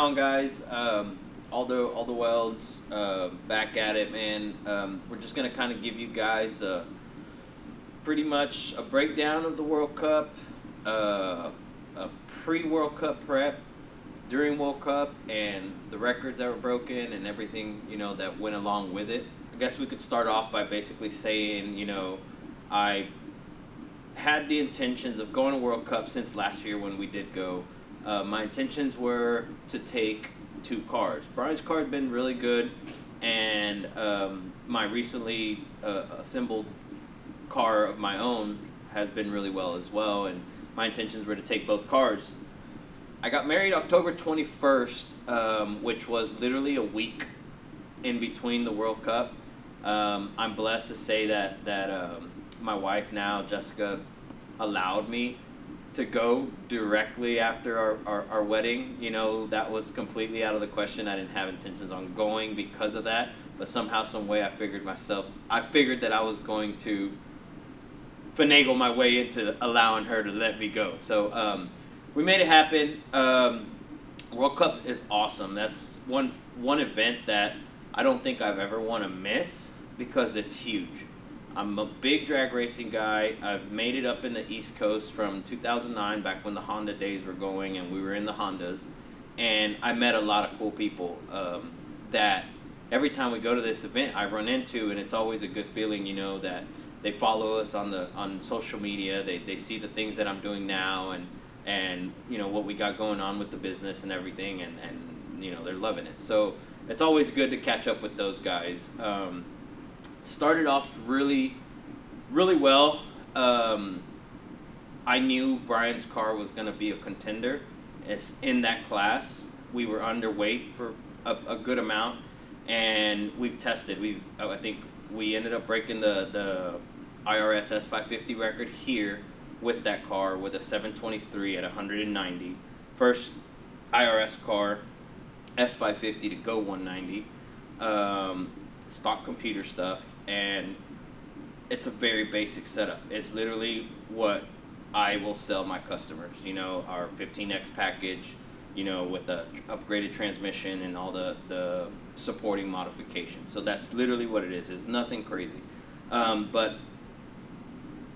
on, guys? Aldowelds, back at it, man. We're just gonna kind of give you guys pretty much a breakdown of the World Cup, a pre-World Cup prep, during World Cup, and the records that were broken and everything that went along with it. I guess we could start off by basically saying, I had the intentions of going to World Cup since last year when we did go. My intentions were to take 2 cars. Brian's car had been really good, and my recently assembled car of my own has been really well as well, and my intentions were to take both cars. I got married October 21st, which was literally a week in between the World Cup. I'm blessed to say that my wife now, Jessica, allowed me to go directly after our wedding. That was completely out of the question. I didn't have intentions on going because of that, but somehow, some way, I figured that I was going to finagle my way into allowing her to let me go. So we made it happen. World Cup is awesome. That's one event that I don't think I've ever want to miss because it's huge. I'm a big drag racing guy. I've made it up in the East Coast from 2009, back when the Honda days were going and we were in the Hondas. And I met a lot of cool people that every time we go to this event I run into, and it's always a good feeling, that they follow us on social media. They see the things that I'm doing now and what we got going on with the business and everything, and they're loving it. So it's always good to catch up with those guys. Started off really, really well. I knew Brian's car was going to be a contender. It's in that class. We were underweight for a good amount, and we've tested. I think we ended up breaking the IRS S550 record here with that car with a 723 at 190. First IRS car, S550 to go 190. Stock computer stuff, and it's a very basic setup. It's literally what I will sell my customers. Our 15X package, with the upgraded transmission and all the supporting modifications. So that's literally what it is. It's nothing crazy. But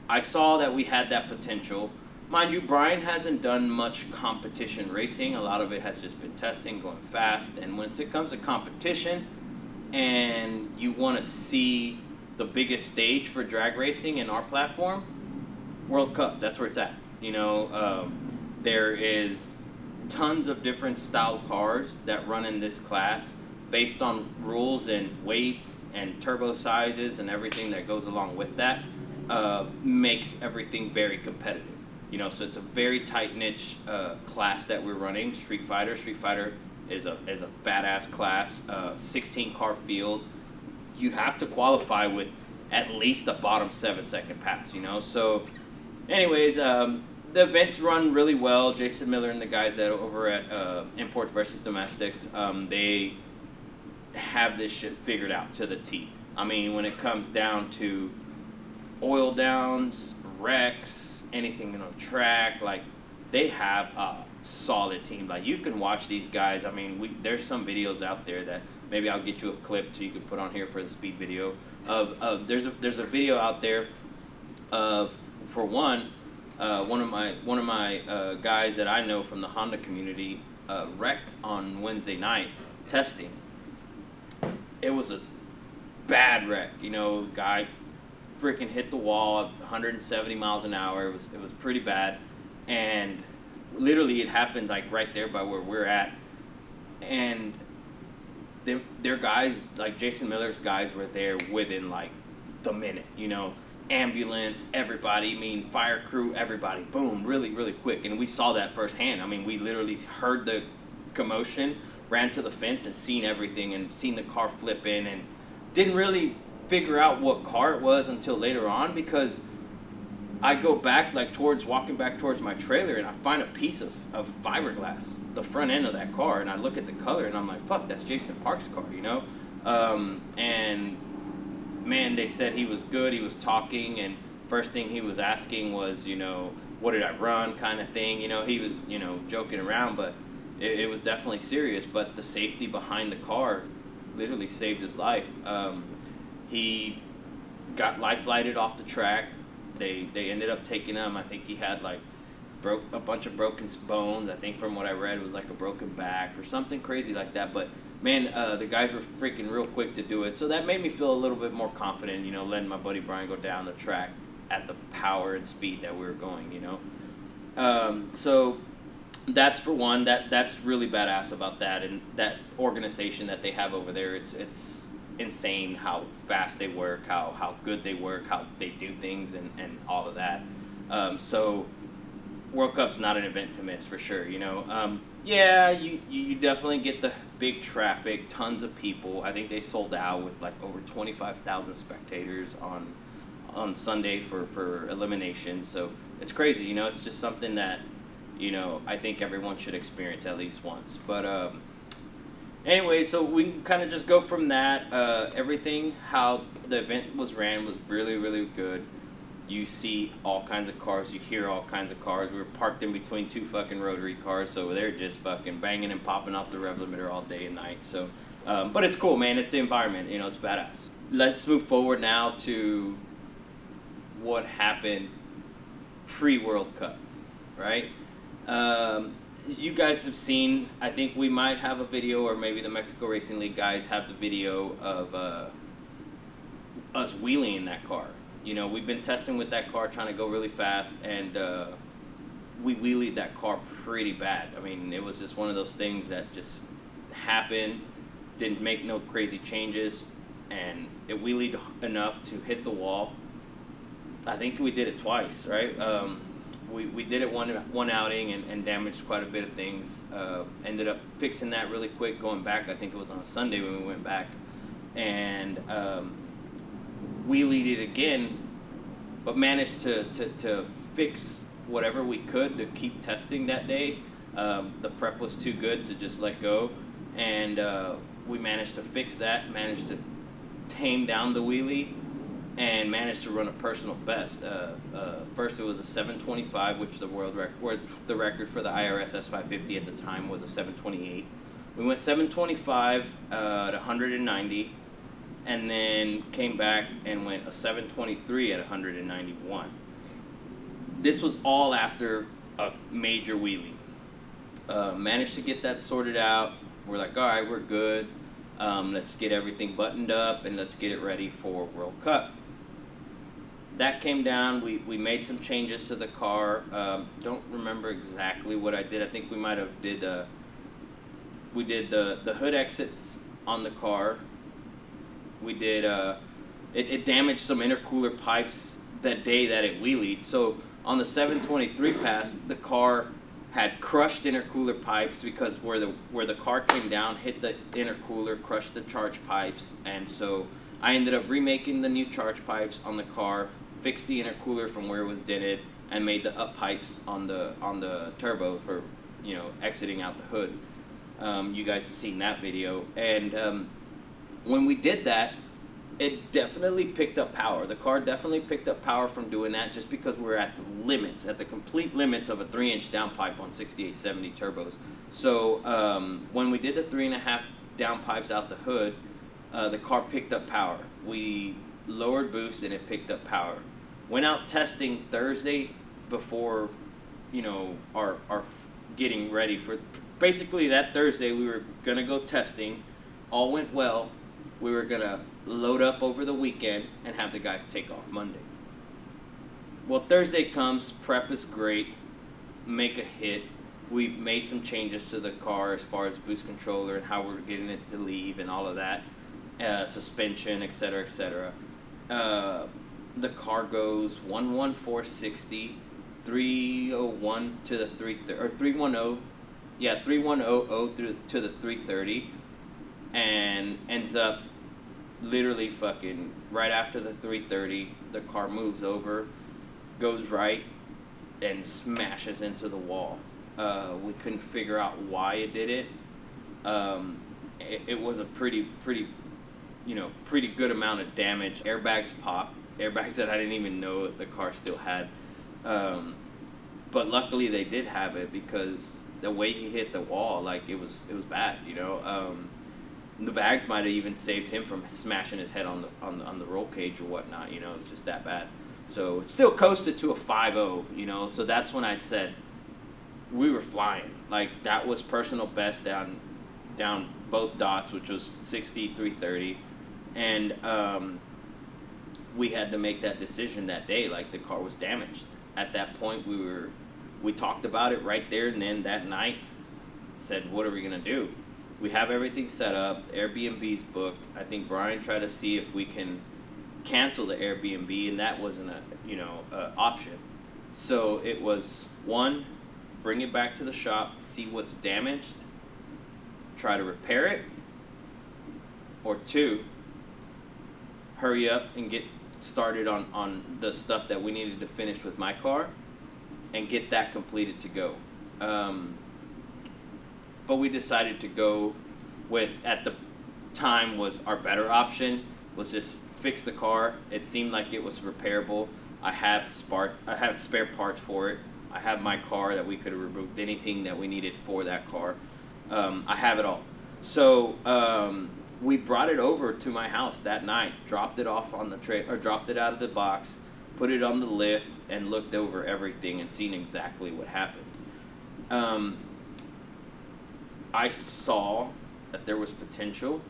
I saw that we had that potential. Mind you, Brian hasn't done much competition racing. A lot of it has just been testing, going fast. And once it comes to competition and you want to see the biggest stage for drag racing in our platform, World Cup, that's where it's at. There is tons of different style cars that run in this class based on rules and weights and turbo sizes and everything that goes along with that. Makes everything very competitive. So it's a very tight niche class that we're running. Street Fighter is a badass class. 16 car field. You have to qualify with at least a bottom 7-second pass. So anyways, the events run really well. Jason Miller and the guys that are over at Imports versus Domestics, they have this shit figured out to the T. I mean, when it comes down to oil downs, wrecks, anything on track, like, they have a solid team. Like, you can watch these guys. I mean, there's some videos out there that maybe I'll get you a clip so you can put on here for the speed video of there's a video out there of, for one of my guys that I know from the Honda community wrecked on Wednesday night testing. It was a bad wreck. Guy freaking hit the wall at 170 miles an hour. It was pretty bad, and literally it happened like right there by where we're at. And their guys, like Jason Miller's guys, were there within like the minute. Ambulance, everybody, fire crew, everybody, boom, really, really quick. And we saw that firsthand. We literally heard the commotion, ran to the fence and seen everything and seen the car flip in, and didn't really figure out what car it was until later on, because I go back, walking back towards my trailer, and I find a piece of fiberglass, the front end of that car, and I look at the color, and I'm like, fuck, that's Jason Park's car, And, man, they said he was good, he was talking, and first thing he was asking was, what did I run, kind of thing. He was, joking around, but it was definitely serious, but the safety behind the car literally saved his life. He got life flighted off the track. They ended up taking him. I think he had like broke a bunch of broken bones. I think from what I read, it was like a broken back or something crazy like that. But man, the guys were freaking real quick to do it, so that made me feel a little bit more confident. You know, letting my buddy Brian go down the track at the power and speed that we were going. You know, so that's for one. That's really badass about that, and that organization that they have over there. It's insane how fast they work, how good they work, how they do things, and all of that. So World Cup's not an event to miss for sure. You know, yeah, you definitely get the big traffic, tons of people. I think they sold out with like over 25,000 spectators on Sunday for Eliminations. So it's crazy. You know, it's just something that, you know, I think everyone should experience at least once. But anyway, so we can kind of just go from that. Everything, how the event was ran was really, really good. You see all kinds of cars. You hear all kinds of cars. We were parked in between two fucking rotary cars, so they're just fucking banging and popping off the rev limiter all day and night. So, but it's cool, man. It's the environment. You know, it's badass. Let's move forward now to what happened pre-World Cup, right? You guys have seen, I think we might have a video, or maybe the Mexico Racing League guys have the video of us wheeling in that car. You know, we've been testing with that car, trying to go really fast, and we wheelied that car pretty bad. I mean, it was just one of those things that just happened, didn't make no crazy changes, and it wheelied enough to hit the wall. I think we did it twice, right? We did it one outing and damaged quite a bit of things. Ended up fixing that really quick, going back. I think it was on a Sunday when we went back, and wheelied it again, but managed to fix whatever we could to keep testing that day. The prep was too good to just let go, and we managed to fix that, managed to tame down the wheelie, and managed to run a personal best. First it was a 725, which the the record for the IRS S550 at the time was a 728. We went 725 at 190, and then came back and went a 723 at 191. This was all after a major wheelie. Managed to get that sorted out. We're like, all right, we're good. Let's get everything buttoned up and let's get it ready for World Cup. That came down. We made some changes to the car. Don't remember exactly what I did. I think we might have we did the hood exits on the car. We did it damaged some intercooler pipes that day that it wheelied. So on the 723 pass, the car had crushed intercooler pipes because where the car came down, hit the intercooler, crushed the charge pipes, and so I ended up remaking the new charge pipes on the car, fixed the intercooler from where it was dented, and made the up pipes on the turbo for, you know, exiting out the hood. You guys have seen that video, and when we did that, it definitely picked up power. The car definitely picked up power from doing that, just because we're at the limits, at the complete limits of a 3-inch downpipe on 6870 turbos. So when we did the 3.5 downpipes out the hood, the car picked up power. We lowered boost and it picked up power. Went out testing Thursday before, you know, our getting ready for, basically that Thursday we were gonna go testing. All went well. We were gonna load up over the weekend and have the guys take off Monday. Well, Thursday comes, prep is great, make a hit. We've made some changes to the car as far as boost controller and how we're getting it to leave and all of that, suspension, etc., etc. The car goes 11460, 301 to the 330, or 310, yeah, 3100 through to the 330, and ends up literally fucking right after the 330, the car moves over, goes right, and smashes into the wall. We couldn't figure out why it did it. It was a pretty good amount of damage. Airbags popped, airbags that I didn't even know the car still had. But luckily they did have it, because the way he hit the wall, like it was bad, you know. The bags might have even saved him from smashing his head on the roll cage or whatnot, you know. It's just that bad. So it still coasted to a 5-0, you know. So that's when I said we were flying. Like that was personal best down both dots, which was 63:30, and we had to make that decision that day. Like the car was damaged. At that point, we talked about it right there and then that night. Said, what are we gonna do? We have everything set up. Airbnb's booked. I think Brian tried to see if we can cancel the Airbnb, and that wasn't a option. So it was one, bring it back to the shop, see what's damaged, try to repair it, or two, hurry up and get started on the stuff that we needed to finish with my car and get that completed to go. But we decided to go with, at the time was our better option, was just fix the car. It seemed like it was repairable. I have spare parts for it. I have my car that we could have removed anything that we needed for that car. I have it all. So we brought it over to my house that night, dropped it off on the or dropped it out of the box, put it on the lift, and looked over everything and seen exactly what happened. I saw that there was potential.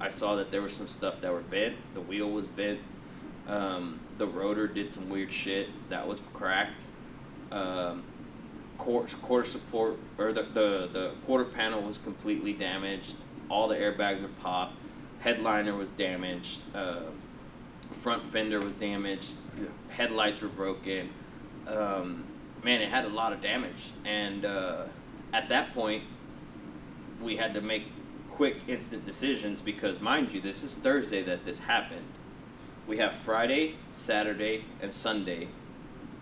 I saw that there was some stuff that were bent. The wheel was bent. The rotor did some weird shit that was cracked. Quarter support, or the quarter panel was completely damaged. All the airbags were popped. Headliner was damaged. Front fender was damaged. Headlights were broken. Man, it had a lot of damage. And at that point, we had to make quick, instant decisions because, mind you, this is Thursday that this happened. We have Friday, Saturday, and Sunday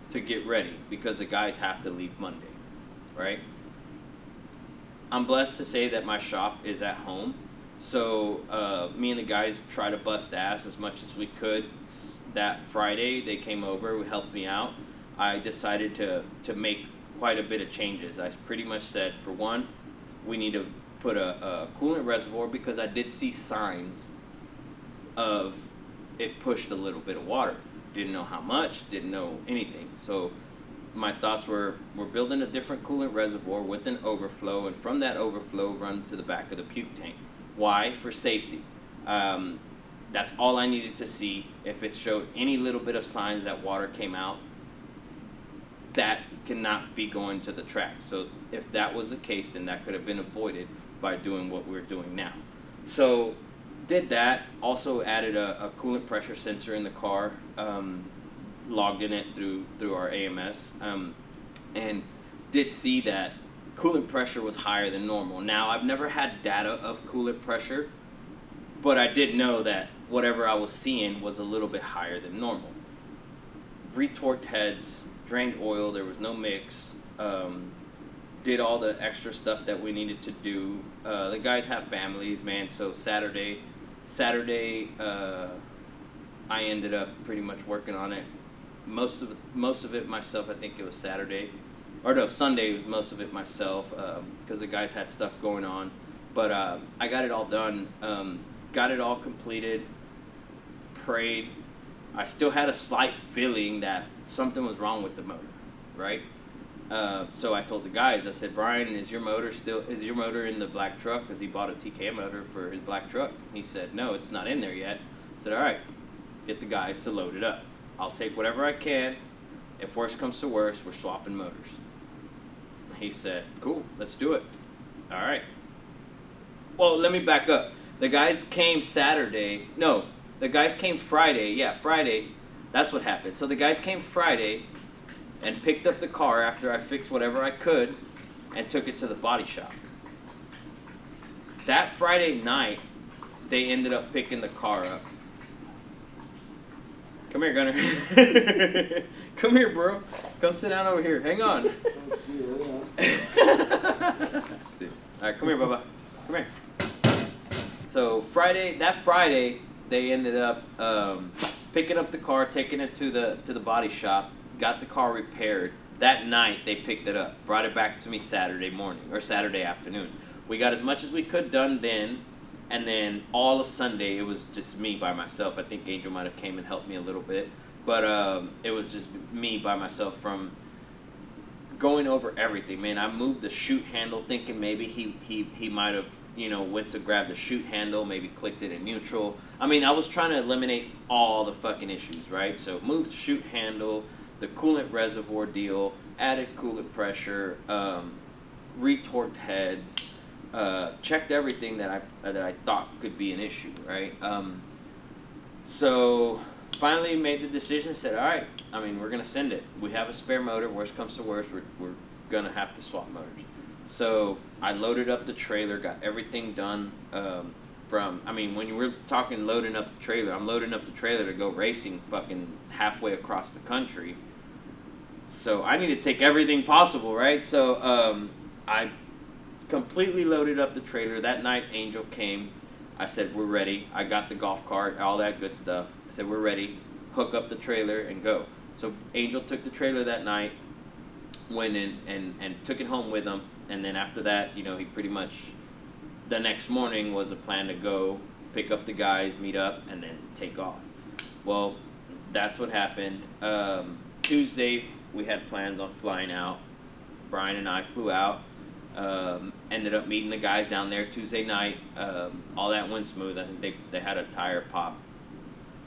to get ready because the guys have to leave Monday, right? I'm blessed to say that my shop is at home, so me and the guys try to bust ass as much as we could. That Friday, they came over, helped me out. I decided to make quite a bit of changes. I pretty much said, for one, we need to put a coolant reservoir because I did see signs of it pushed a little bit of water. Didn't know how much, didn't know anything. So my thoughts were, we're building a different coolant reservoir with an overflow, and from that overflow run to the back of the puke tank. Why? For safety. That's all I needed to see. If it showed any little bit of signs that water came out, that cannot be going to the track. So if that was the case, then that could have been avoided by doing what we're doing now. So did that. Also added a coolant pressure sensor in the car, logged in it through our AMS, and did see that coolant pressure was higher than normal. Now, I've never had data of coolant pressure, but I did know that whatever I was seeing was a little bit higher than normal. Retorqued heads, drained oil, there was no mix, did all the extra stuff that we needed to do. The guys have families, man, so Saturday, I ended up pretty much working on it. Most of it myself. I think it was Saturday, or no, Sunday was most of it myself, because the guys had stuff going on. But I got it all done, got it all completed, prayed. I still had a slight feeling that something was wrong with the motor, right? So I told the guys, I said, Brian, is your motor in the black truck? Because he bought a TK motor for his black truck. He said, no, it's not in there yet. I said, all right, get the guys to load it up. I'll take whatever I can. If worse comes to worse, we're swapping motors. He said, cool, let's do it. All right. Well, let me back up. The guys came Saturday. No, the guys came Friday. Yeah, Friday. That's what happened. So the guys came Friday and picked up the car after I fixed whatever I could and took it to the body shop. That Friday night, they ended up picking the car up. Come here, Gunner. Come here, bro. Come sit down over here. Hang on. All right, come here, Bubba. Come here. So that Friday, they ended up picking up the car, taking it to the body shop, got the car repaired, That night they picked it up, brought it back to me Saturday morning or Saturday afternoon. We got as much as we could done then, and then all of Sunday it was just me by myself. I think Angel might have came and helped me a little bit, but it was just me by myself from going over everything. Man, I moved the chute handle thinking maybe he might have, you know, went to grab the chute handle, maybe clicked it in neutral. I mean, I was trying to eliminate all the fucking issues, right? So moved chute handle, the coolant reservoir deal, added coolant pressure, retorqued heads, checked everything that I thought could be an issue, right? So finally made the decision, said, all right, I mean, we're going to send it. We have a spare motor. Worst comes to worst, we're going to have to swap motors. So I loaded up the trailer, got everything done I mean, when we're talking loading up the trailer, I'm loading up the trailer to go racing fucking halfway across the country. So I need to take everything possible, right? So I completely loaded up the trailer. That night, Angel came. I said, we're ready. I got the golf cart, all that good stuff. I said, we're ready. Hook up the trailer and go. So Angel took the trailer that night, went in and took it home with him. And then after that, you know, he pretty much, the next morning was the plan to go pick up the guys, meet up, and then take off. Well, that's what happened. Tuesday, we had plans on flying out. Brian and I flew out. Ended up meeting the guys down there Tuesday night. All that went smooth. I think they had a tire pop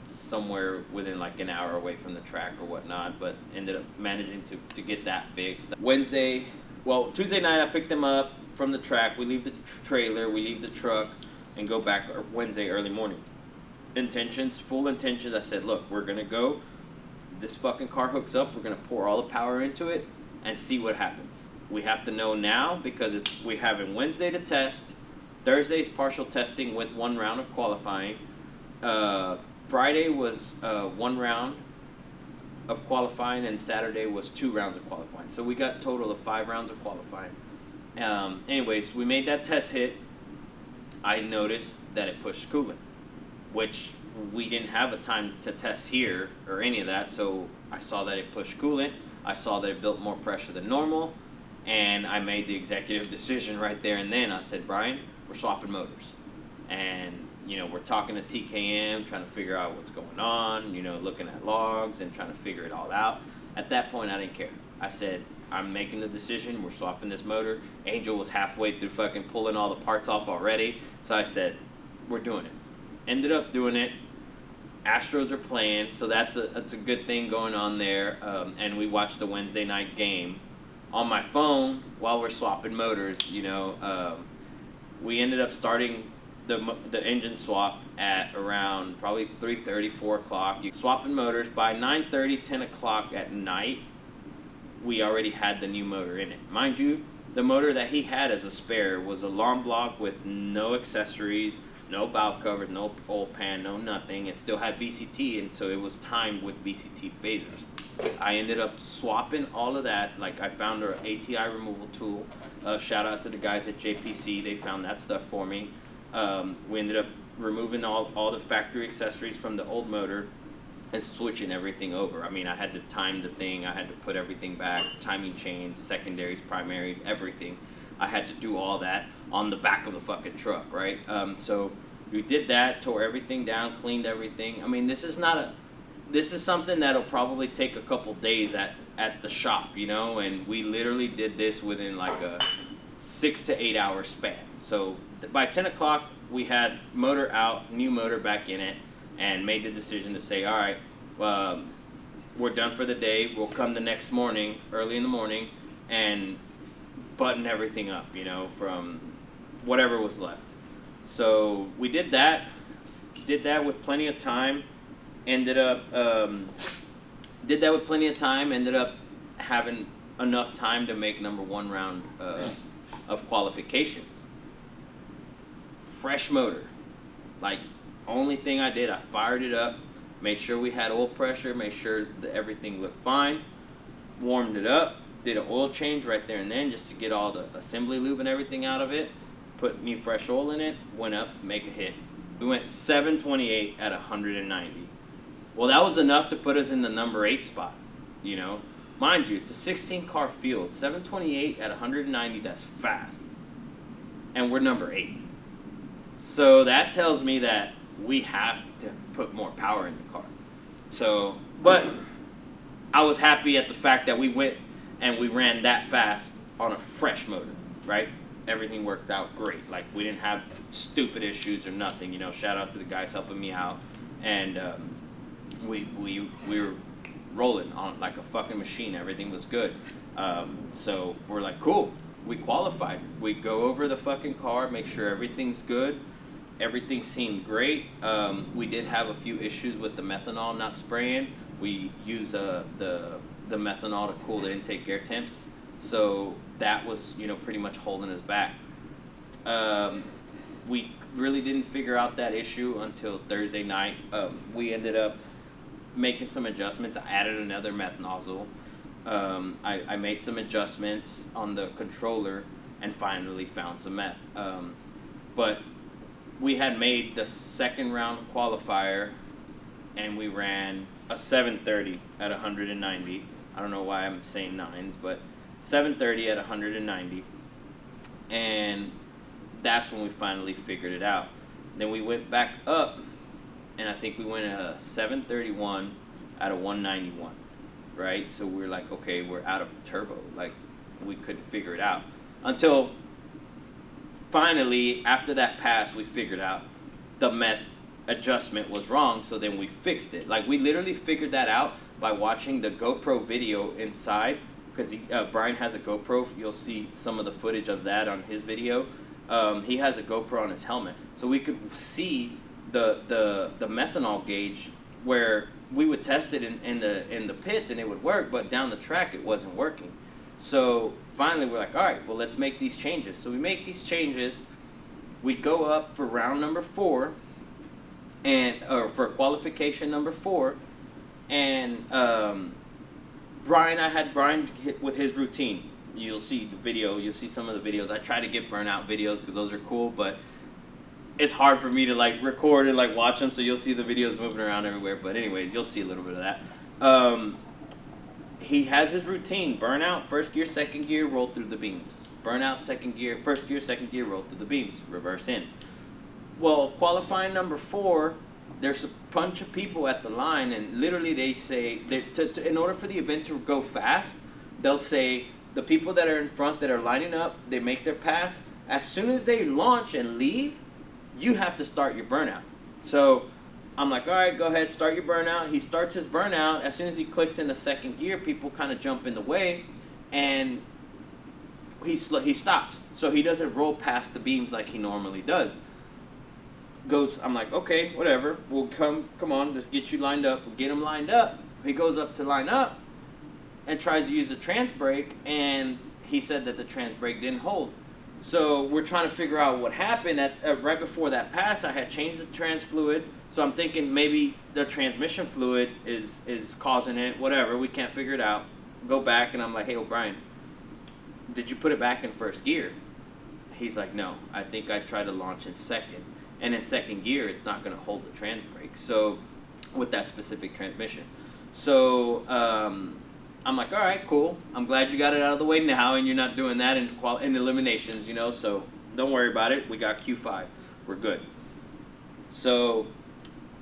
somewhere within like an hour away from the track or whatnot, but ended up managing to get that fixed. Tuesday night I picked them up from the track. We leave the trailer, we leave the truck, and go back Wednesday early morning. Full intentions. I said, look, we're gonna go. This fucking car hooks up. We're gonna pour all the power into it and see what happens. We have to know now because we have Wednesday to test. Thursday's partial testing with 1 round of qualifying. Friday was 1 round of qualifying, and Saturday was 2 rounds of qualifying. So we got a total of 5 rounds of qualifying. Anyways, we made that test hit. I noticed that it pushed coolant, which we didn't have a time to test here or any of that. So I saw that it pushed coolant. I saw that it built more pressure than normal. And I made the executive decision right there and then. I said, Brian, we're swapping motors. And, you know, we're talking to TKM, trying to figure out what's going on, you know, looking at logs and trying to figure it all out. At that point, I didn't care. I said, I'm making the decision. We're swapping this motor. Angel was halfway through fucking pulling all the parts off already. So I said, we're doing it. Ended up doing it. Astros are playing, so that's a good thing going on there. And we watched the Wednesday night game on my phone while we're swapping motors. You know, we ended up starting the engine swap at around probably 3:30, 4 o'clock. You swapping motors by 9:30, 10 o'clock at night. We already had the new motor in it. Mind you, the motor that he had as a spare was a long block with no accessories, no valve covers, no oil pan, no nothing. It still had BCT, and so it was timed with BCT phasers. I ended up swapping all of that. Like, I found an ATI removal tool. Shout out to the guys at JPC. They found that stuff for me. We ended up removing all the factory accessories from the old motor and switching everything over. I mean, I had to time the thing. I had to put everything back, timing chains, secondaries, primaries, everything. I had to do all that on the back of the fucking truck, right? So we did that, tore everything down, cleaned everything. I mean, this is something that'll probably take a couple days at the shop, you know, and we literally did this within like a 6 to 8 hour span. So by 10 o'clock, we had motor out, new motor back in it, and made the decision to say, all right, we're done for the day. We'll come the next morning, early in the morning, and button everything up, you know, from whatever was left. So we did that with plenty of time. Ended up having enough time to make number 1 round of qualifications. Fresh motor. Like, only thing I did, I fired it up, made sure we had oil pressure, made sure that everything looked fine, warmed it up, did an oil change right there and then just to get all the assembly lube and everything out of it, put new fresh oil in it, went up, make a hit. We went 728 at 190. Well, that was enough to put us in the number 8 spot, you know. Mind you, it's a 16 car field. 728 at 190, that's fast. And we're number 8. So that tells me that we have to put more power in the car. So, but I was happy at the fact that we went and we ran that fast on a fresh motor, right? Everything worked out great. Like, we didn't have stupid issues or nothing. You know, shout out to the guys helping me out. And we were rolling on like a fucking machine. Everything was good. So we're like, cool. We qualified. We go over the fucking car, make sure everything's good. Everything seemed great. We did have a few issues with the methanol not spraying. We use the methanol to cool the intake air temps. So that was, you know, pretty much holding us back. We really didn't figure out that issue until Thursday night. We ended up making some adjustments. I added another meth nozzle. I made some adjustments on the controller and finally found some meth. But we had made the second round qualifier and we ran a 730 at 190. I don't know why I'm saying nines, but 730 at 190. And that's when we finally figured it out. Then we went back up, and I think we went a 731 out of 191, right? So we're like, okay, we're out of turbo. Like, we couldn't figure it out. Until finally, after that pass, we figured out the meth adjustment was wrong, so then we fixed it. Like, we literally figured that out by watching the GoPro video inside, because Brian has a GoPro. You'll see some of the footage of that on his video. He has a GoPro on his helmet, so we could see the methanol gauge where we would test it in the pits and it would work, but down the track it wasn't working. So finally we're like, all right, well, let's make these changes. So we make these changes. We go up for round number 4, or for qualification number 4, and I had Brian hit with his routine. You'll see the video. You'll see some of the videos. I try to get burnout videos because those are cool, but it's hard for me to like record and like watch them. So you'll see the videos moving around everywhere. But anyways, you'll see a little bit of that. He has his routine: burnout, first gear, second gear, roll through the beams. Burnout, second gear, first gear, second gear, roll through the beams. Reverse in. Well, qualifying number 4. There's a bunch of people at the line, and literally they say that in order for the event to go fast, they'll say the people that are in front that are lining up, they make their pass. As soon as they launch and leave, you have to start your burnout. So I'm like, all right, go ahead, start your burnout. He starts his burnout. As soon as he clicks in the second gear, people kind of jump in the way, and he stops. So he doesn't roll past the beams like he normally does. I'm like, okay, whatever. We'll come on, let's get you lined up. We'll get him lined up. He goes up to line up and tries to use the trans brake, and he said that the trans brake didn't hold. So we're trying to figure out what happened. Right before that pass, I had changed the trans fluid, so I'm thinking maybe the transmission fluid is causing it, whatever. We can't figure it out. Go back, and I'm like, hey, O'Brien, did you put it back in first gear? He's like, no, I think I tried to launch in second. And in second gear, it's not going to hold the trans brake. So, with that specific transmission. So, I'm like, all right, cool. I'm glad you got it out of the way now, and you're not doing that in eliminations, you know. So, don't worry about it. We got Q5. We're good. So,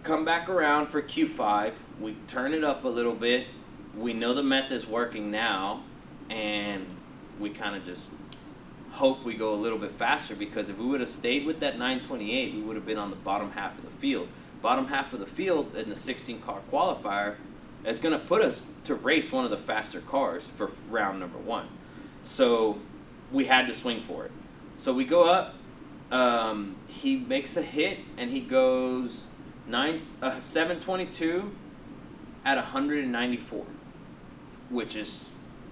come back around for Q5. We turn it up a little bit. We know the meth is working now, and we kind of just hope we go a little bit faster, because if we would have stayed with that 928, we would have been on the bottom half of the field. Bottom half of the field in the 16-car qualifier is going to put us to race one of the faster cars for round number 1. So we had to swing for it. So we go up. He makes a hit, and he goes 722 at 194, which is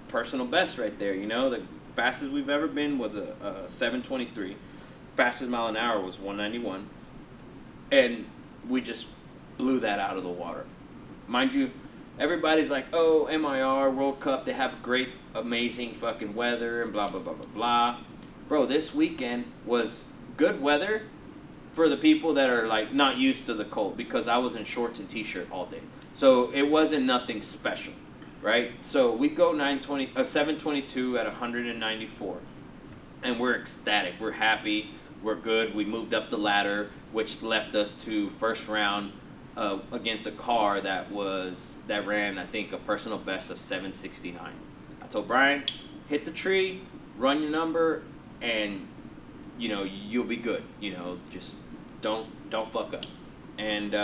personal best right there. You know, the fastest we've ever been was a 723. Fastest mile an hour was 191. And we just blew that out of the water. Mind you, everybody's like, oh, MIR, World Cup, they have great, amazing fucking weather and blah, blah, blah, blah, blah. Bro, this weekend was good weather for the people that are like not used to the cold, because I was in shorts and t-shirt all day. So it wasn't nothing special. right? So we go 722 at 194, and we're ecstatic. We're happy. We're good. We moved up the ladder, which left us to first round against a car that ran, I think, a personal best of 769. I told Brian, hit the tree, run your number, and you'll be good. Just don't fuck up. And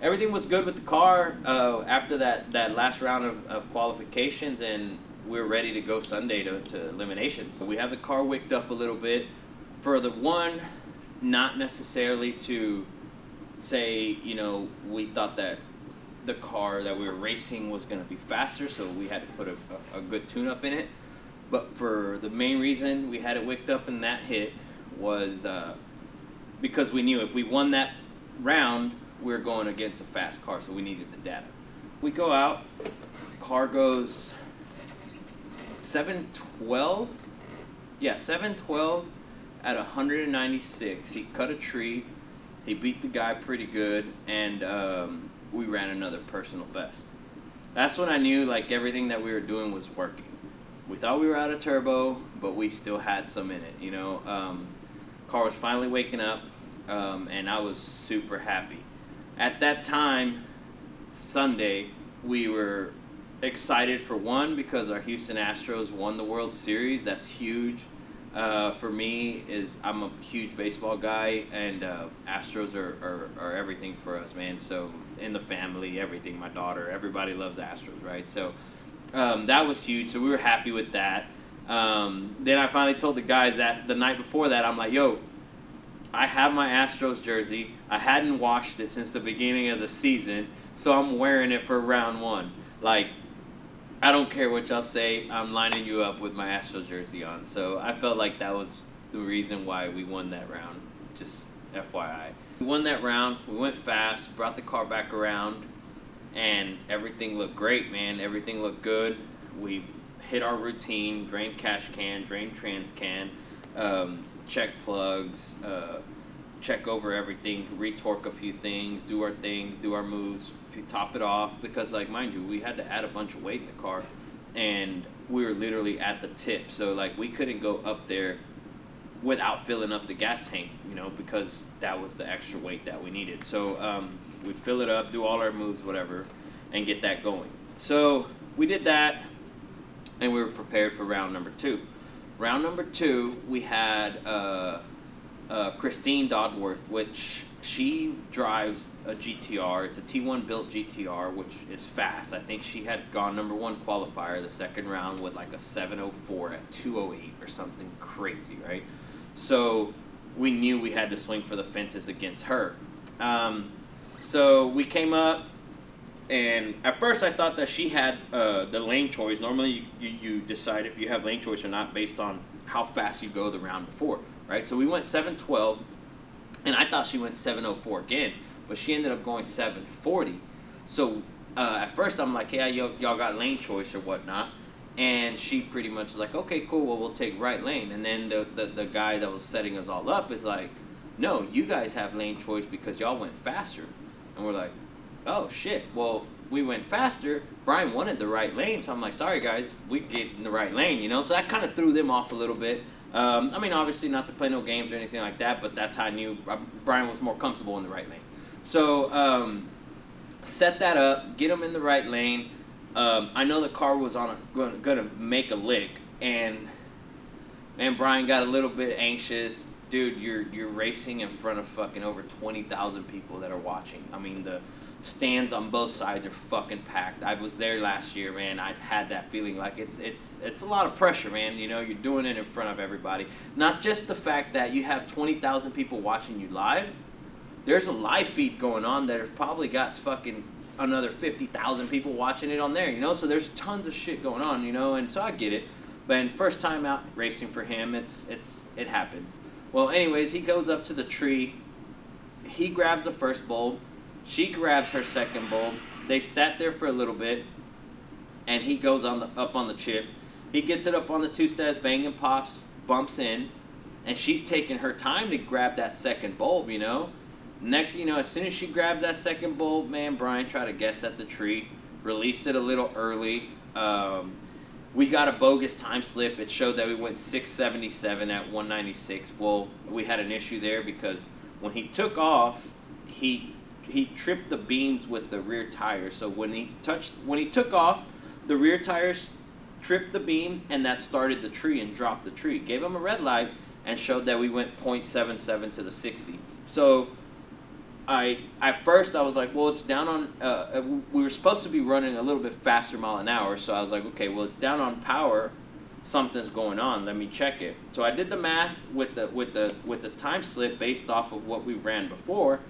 everything was good with the car after that last round of qualifications, and we're ready to go Sunday to eliminations. We have the car wicked up a little bit. For the one, not necessarily to say, we thought that the car that we were racing was going to be faster, so we had to put a good tune-up in it. But for the main reason we had it wicked up in that hit was because we knew if we won that round, we were going against a fast car, so we needed the data. We go out, car goes 712. Yeah, 712 at 196. He cut a tree. He beat the guy pretty good, and we ran another personal best. That's when I knew like everything that we were doing was working. We thought we were out of turbo, but we still had some in it. Car was finally waking up, and I was super happy. At that time, Sunday, we were excited for one because our Houston Astros won the World Series. That's huge. For me, I'm a huge baseball guy, and Astros are everything for us, man. So in the family, everything, my daughter, everybody loves Astros, right? So that was huge. So we were happy with that. Then I finally told the guys that the night before that, I'm like, yo, I have my Astros jersey. I hadn't washed it since the beginning of the season, so I'm wearing it for round one. Like, I don't care what y'all say, I'm lining you up with my Astros jersey on. So I felt like that was the reason why we won that round, just FYI. We won that round, we went fast, brought the car back around, and everything looked great, man. Everything looked good. We hit our routine, drain cash can, drain trans can, check plugs, check over everything, retorque a few things, do our thing, do our moves, top it off, because like, mind you, we had to add a bunch of weight in the car, and we were literally at the tip, so like we couldn't go up there without filling up the gas tank, because that was the extra weight that we needed. So we'd fill it up, do all our moves, whatever, and get that going. So we did that, and we were prepared for round number two. Round number two, we had Christine Dodworth, which she drives a GTR. It's a T1 built GTR, which is fast. I think she had gone number one qualifier the second round with like a 704 at 208 or something crazy, right? So we knew we had to swing for the fences against her. So we came up, and at first I thought that she had the lane choice. Normally you decide if you have lane choice or not based on how fast you go the round before, right? So we went 712, and I thought she went 704 again, but she ended up going 740. So at first I'm like, yeah, y'all got lane choice or whatnot. And she pretty much was like, okay, cool, well, we'll take right lane. And then the guy that was setting us all up is like, no, you guys have lane choice because y'all went faster. And we're like, oh, shit, well, we went faster. Brian wanted the right lane, so I'm like, sorry, guys, we get in the right lane, So that kind of threw them off a little bit. I mean, obviously not to play no games or anything like that, but that's how I knew Brian was more comfortable in the right lane. So set that up, get him in the right lane. I know the car was going to make a lick, and man, Brian got a little bit anxious. Dude, you're racing in front of fucking over 20,000 people that are watching. I mean, the stands on both sides are fucking packed. I was there last year, man. I've had that feeling. Like it's a lot of pressure, man. You're doing it in front of everybody. Not just the fact that you have 20,000 people watching you live. There's a live feed going on that has probably got fucking another 50,000 people watching it on there, So there's tons of shit going on, and so I get it. But first time out racing for him, it happens. Well, anyways, he goes up to the tree. He grabs the first bulb. She grabs her second bulb. They sat there for a little bit, and he goes up on the chip. He gets it up on the two steps, banging pops, bumps in, and she's taking her time to grab that second bulb, Next, as soon as she grabs that second bulb, man, Brian tried to guess at the tree. released it a little early. We got a bogus time slip. It showed that we went 677 at 196. Well, we had an issue there because when he took off, he tripped the beams with the rear tires. So when he took off, the rear tires tripped the beams, and that started the tree and dropped the tree. Gave him a red light and showed that we went 0.77 to the 60. So at first I was like, well, it's down on, we were supposed to be running a little bit faster mile an hour, so I was like, okay, well, it's down on power, something's going on, let me check it. So I did the math with the time slip based off of what we ran before,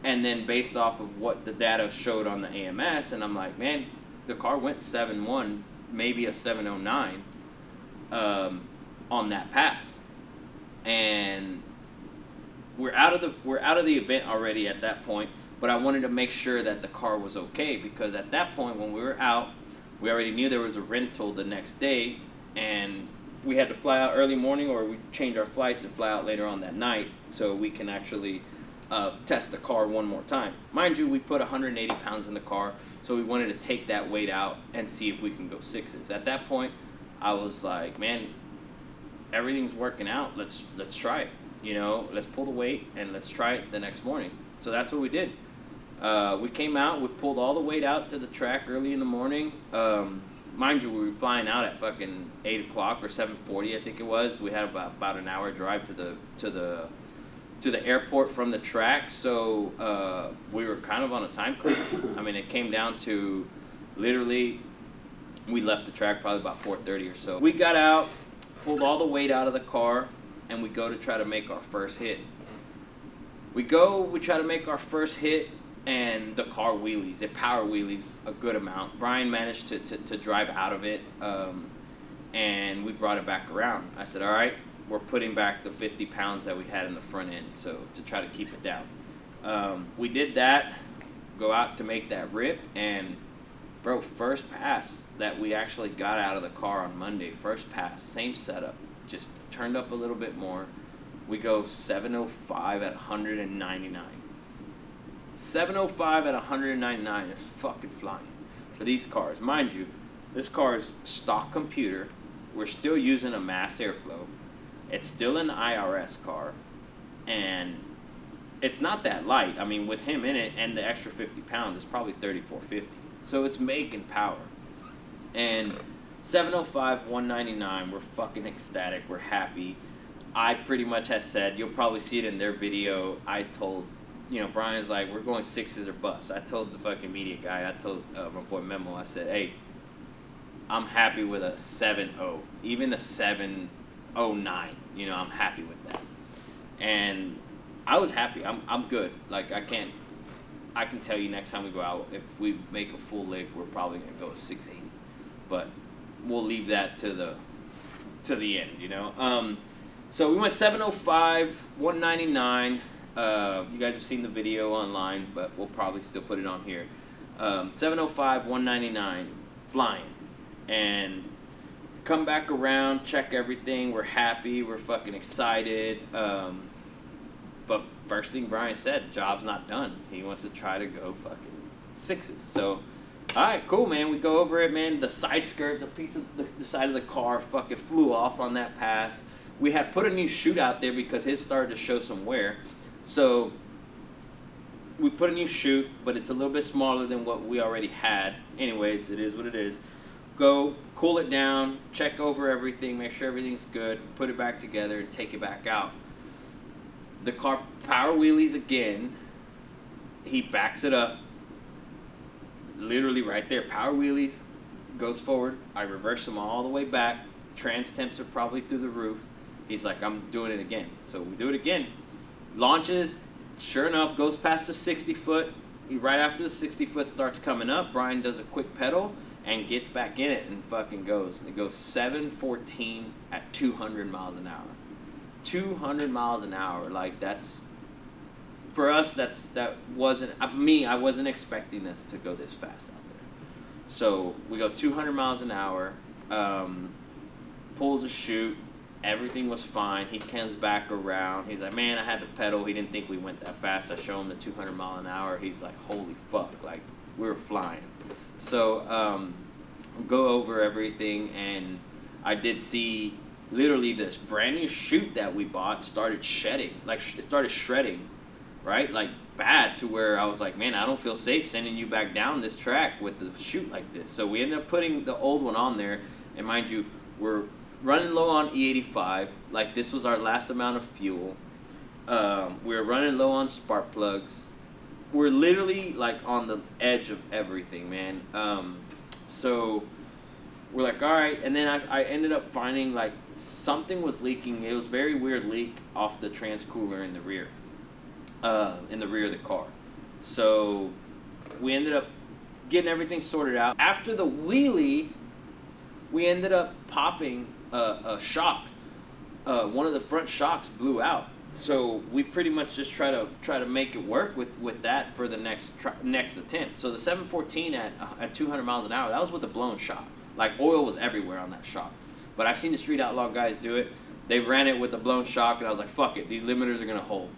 and then based off of what the data showed on the AMS, and I'm like, man, the car went 7.1, maybe a 7.09 on that pass. And we're out of the event already at that point, but I wanted to make sure that the car was okay, because at that point when we were out, we already knew there was a rental the next day, and we had to fly out early morning, or we change our flight to fly out later on that night so we can actually test the car one more time. Mind you, we put 180 pounds in the car, so we wanted to take that weight out and see if we can go sixes. At that point, I was like, man, everything's working out. Let's try it. You know, let's pull the weight and let's try it the next morning. So that's what we did. We came out, we pulled all the weight out to the track early in the morning. Mind you, we were flying out at fucking 8 o'clock or 7:40, I think it was. We had about an hour drive to the airport from the track, so we were kind of on a time crunch. I mean, it came down to literally, we left the track probably about 4:30 or so. We got out, pulled all the weight out of the car, and we go to try to make our first hit. We try to make our first hit, and the car wheelies. It power wheelies a good amount. Brian managed to drive out of it, and we brought it back around. I said, all right, we're putting back the 50 pounds that we had in the front end, so to try to keep it down. We did that, go out to make that rip, and bro, first pass that we actually got out of the car on Monday, first pass, same setup, just turned up a little bit more. We go 705 at 199. 705 at 199 is fucking flying for these cars. Mind you, this car is stock computer. We're still using a mass airflow. It's still an IRS car, and it's not that light. I mean, with him in it and the extra 50 pounds, it's probably 3450. So it's making power. And 705, 199, we're fucking ecstatic. We're happy. I pretty much have said, you'll probably see it in their video, I told, you know, Brian's like, we're going sixes or bust. I told the fucking media guy, I told my boy Memo, I said, hey, I'm happy with a 7.0, even a 7.09, you know, I'm happy with that. And I was happy. I'm good. Like, I can tell you next time we go out, if we make a full lick, we're probably going to go 680. But we'll leave that to the end, you know. So we went 705, 199. You guys have seen the video online, but we'll probably still put it on here. 705, 199, flying. And come back around, check everything. We're happy. We're fucking excited. But first thing Brian said, job's not done. He wants to try to go fucking sixes. So, all right, cool, man. We go over it, man. The side skirt, the piece of the side of the car fucking flew off on that pass. We had put a new chute out there because his started to show some wear. So we put a new chute, but it's a little bit smaller than what we already had. Anyways, it is what it is. Go cool it down, check over everything, make sure everything's good, put it back together, and take it back out. The car power wheelies again. He backs it up. Literally right there, power wheelies, goes forward. I reverse them all the way back. Trans temps are probably through the roof. He's like, I'm doing it again. So we do it again. Launches, sure enough, goes past the 60 foot. Right after the 60 foot starts coming up, Brian does a quick pedal and gets back in it and fucking goes. It goes 714 at 200 miles an hour. 200 miles an hour, like that's, for us, that wasn't, I wasn't expecting this to go this fast out there. So we go 200 miles an hour, pulls a chute, everything was fine. He comes back around. He's like, man, I had to pedal. He didn't think we went that fast. I show him the 200 mile an hour. He's like, holy fuck, like we were flying. So go over everything, and I did see literally this brand new chute that we bought started shedding, like it started shredding, right? Like bad, to where I was like, man, I don't feel safe sending you back down this track with the chute like this. So we ended up putting the old one on there, and mind you, we're running low on E85. Like this was our last amount of fuel. We were running low on spark plugs. We're literally like on the edge of everything, man. So we're like, all right, and then I ended up finding like something was leaking. It was a very weird leak off the transcooler in the rear of the car. So we ended up getting everything sorted out. After the wheelie, we ended up popping a shock. One of the front shocks blew out. So we pretty much just try to make it work with that for the next attempt. So the 714 at 200 miles an hour, that was with a blown shock. Like oil was everywhere on that shock. But I've seen the Street Outlaw guys do it. They ran it with a blown shock, and I was like, fuck it, these limiters are gonna hold.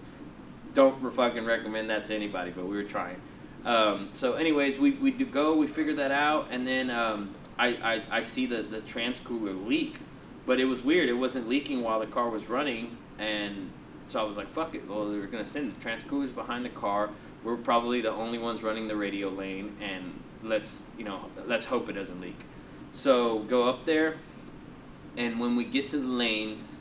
Don't fucking recommend that to anybody, but we were trying. So anyways, we figured that out, and then I see the transcooler leak, but it was weird. It wasn't leaking while the car was running, and so I was like, fuck it. Well, they were going to send the transcoolers behind the car. We're probably the only ones running the radio lane, and let's hope it doesn't leak. So go up there, and when we get to the lanes,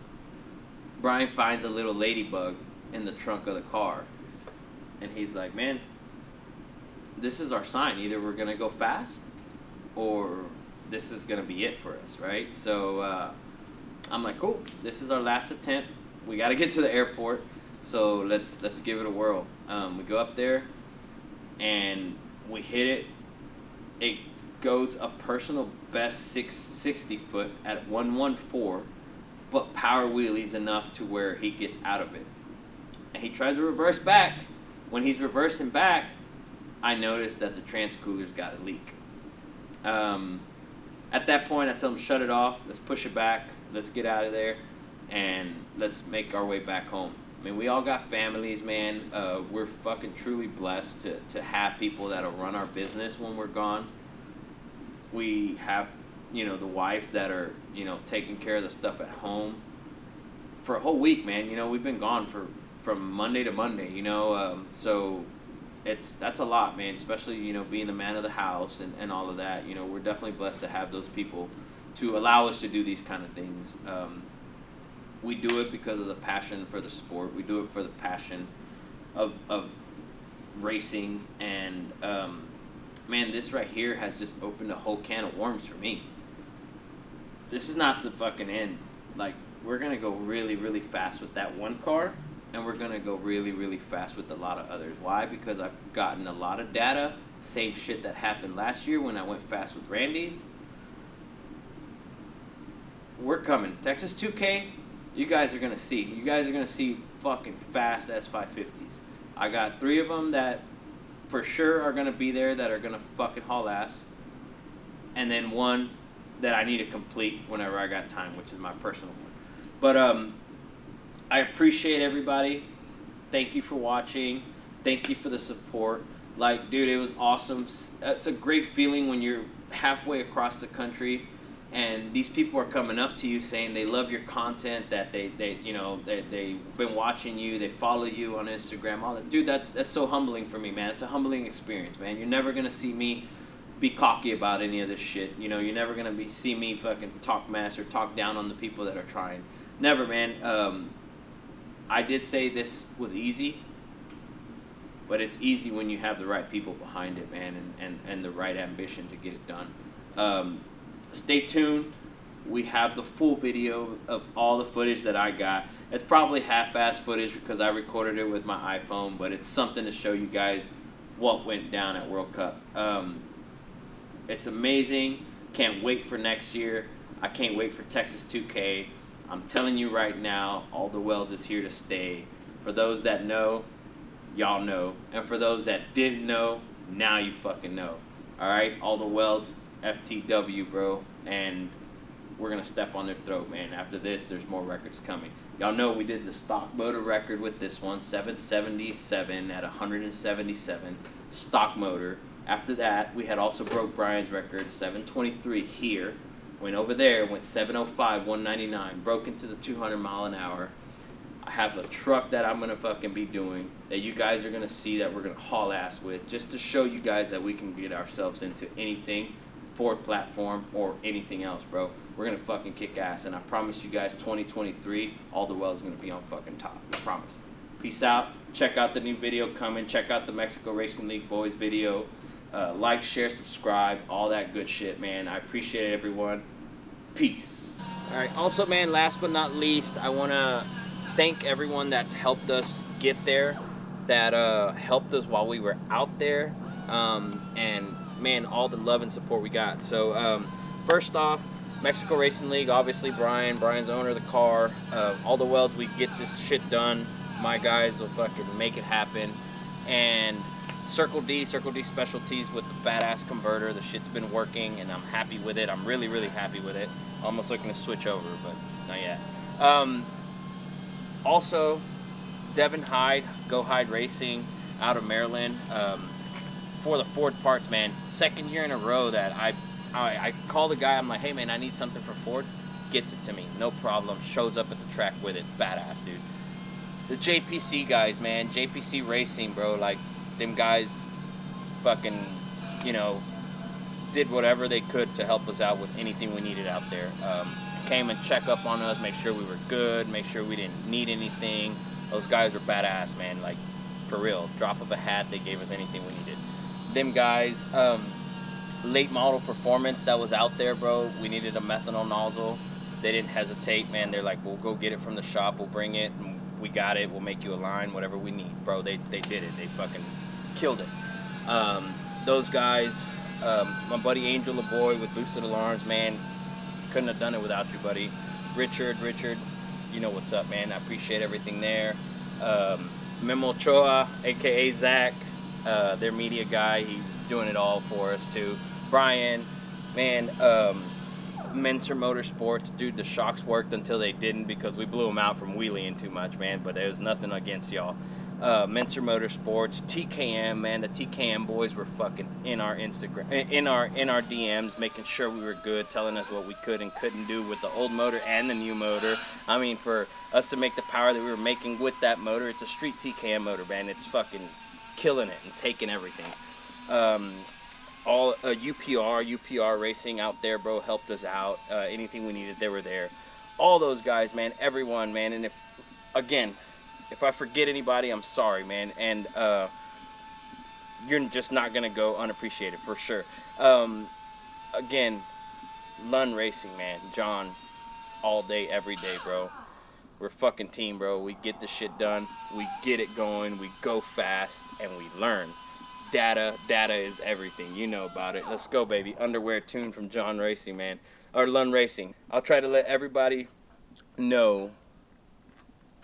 Brian finds a little ladybug in the trunk of the car, and he's like, man, this is our sign. Either we're going to go fast, or this is going to be it for us, right? So I'm like, cool, this is our last attempt. We got to get to the airport, so let's give it a whirl. We go up there, and we hit it. It goes a personal best 660 foot at 114, but power wheelies enough to where he gets out of it. And he tries to reverse back. When he's reversing back, I noticed that the transcooler's got a leak. At that point, I tell him, shut it off, let's push it back, let's get out of there, and let's make our way back home. I mean, we all got families, man. We're fucking truly blessed to have people that'll run our business when we're gone. We have, the wives that are, taking care of the stuff at home. For a whole week, man, we've been gone from Monday to Monday, so that's a lot, man, especially, being the man of the house and all of that. We're definitely blessed to have those people to allow us to do these kind of things. We do it because of the passion for the sport. We do it for the passion of racing. And, man, this right here has just opened a whole can of worms for me. This is not the fucking end. Like, we're going to go really, really fast with that one car, and we're going to go really, really fast with a lot of others. Why? Because I've gotten a lot of data. Same shit that happened last year when I went fast with Randy's. We're coming. Texas 2K, you guys are going to see. You guys are going to see fucking fast S550s. I got 3 of them that for sure are going to be there that are going to fucking haul ass. And then 1 that I need to complete whenever I got time, which is my personal one. But I appreciate everybody. Thank you for watching. Thank you for the support. Like, dude, it was awesome. It's a great feeling when you're halfway across the country and these people are coming up to you saying they love your content, that they've been watching you, they follow you on Instagram, all that. Dude, that's so humbling for me, man. It's a humbling experience, man. You're never gonna see me be cocky about any of this shit. You're never gonna see me fucking talk mess or talk down on the people that are trying. Never, man. I did say this was easy, but it's easy when you have the right people behind it, man, and the right ambition to get it done. Stay tuned. We have the full video of all the footage that I got. It's probably half-assed footage because I recorded it with my iPhone, but it's something to show you guys what went down at World Cup. It's amazing. Can't wait for next year. I can't wait for Texas 2K. I'm telling you right now, Aldowelds is here to stay. For those that know, y'all know. And for those that didn't know, now you fucking know. All right, Aldowelds, FTW, bro. And we're going to step on their throat, man. After this, there's more records coming. Y'all know we did the stock motor record with this one, 777 at 177 stock motor. After that, we had also broke Brian's record, 723 here. Went over there, went 705, 199, broke into the 200 mile an hour. I have a truck that I'm going to fucking be doing that you guys are going to see that we're going to haul ass with, just to show you guys that we can get ourselves into anything, Ford platform or anything else, bro. We're going to fucking kick ass, and I promise you guys 2023, Aldowelds is going to be on fucking top. I promise. Peace out. Check out the new video coming. Check out the Mexico Racing League Boys video. Like, share, subscribe, all that good shit, man. I appreciate it, everyone. Peace. All right. Also, man, last but not least, I want to thank everyone that's helped us get there, that helped us while we were out there, and man, all the love and support we got. So first off, Mexico Racing League, obviously Brian's the owner of the car. Aldowelds, we get this shit done. My guys will fucking make it happen. And Circle D Specialties with the badass converter. The shit's been working, and I'm happy with it. I'm really, really happy with it. Almost looking to switch over, but not yet. Also, Devin Hyde, Go Hyde Racing out of Maryland, for the Ford parts, man. Second year in a row that I call the guy, I'm like, hey man, I need something for Ford. Gets it to me, no problem. Shows up at the track with it, badass, dude. The JPC guys, man, JPC Racing, bro, like, them guys fucking, you know, did whatever they could to help us out with anything we needed out there. Came and check up on us, make sure we were good, make sure we didn't need anything. Those guys were badass, man, like, for real. Drop of a hat, they gave us anything we needed. Them guys, late model performance that was out there, bro. We needed a methanol nozzle. They didn't hesitate, man. They're like, we'll go get it from the shop, we'll bring it, and we got it, we'll make you a line, whatever we need. Bro, they did it. They fucking killed it. Those guys, my buddy Angel LaBoy with Boosted Alarms, man, couldn't have done it without you, buddy. Richard, you know what's up, man. I appreciate everything there. Memo Ochoa, aka Zach, their media guy, he's doing it all for us too. Brian, man, Menser Motorsports, dude, the shocks worked until they didn't because we blew them out from wheeling too much, man, but there was nothing against y'all. Menser Motorsports, TKM, man, the TKM boys were fucking in our Instagram, in our DMs, making sure we were good, telling us what we could and couldn't do with the old motor and the new motor. I mean, for us to make the power that we were making with that motor, it's a street TKM motor, man. It's fucking killing it and taking everything. All UPR Racing out there, bro, helped us out. Anything we needed, they were there. All those guys, man, everyone, man. And if I forget anybody, I'm sorry, man. And you're just not gonna go unappreciated for sure. Again, Lund Racing, man, John, all day, every day, bro. We're a fucking team, bro. We get the shit done. We get it going. We go fast, and we learn. Data is everything. You know about it. Let's go, baby. Underwear tune from John Racing, man. Or Lund Racing. I'll try to let everybody know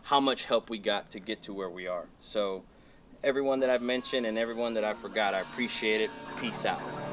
how much help we got to get to where we are. So everyone that I've mentioned and everyone that I forgot, I appreciate it. Peace out.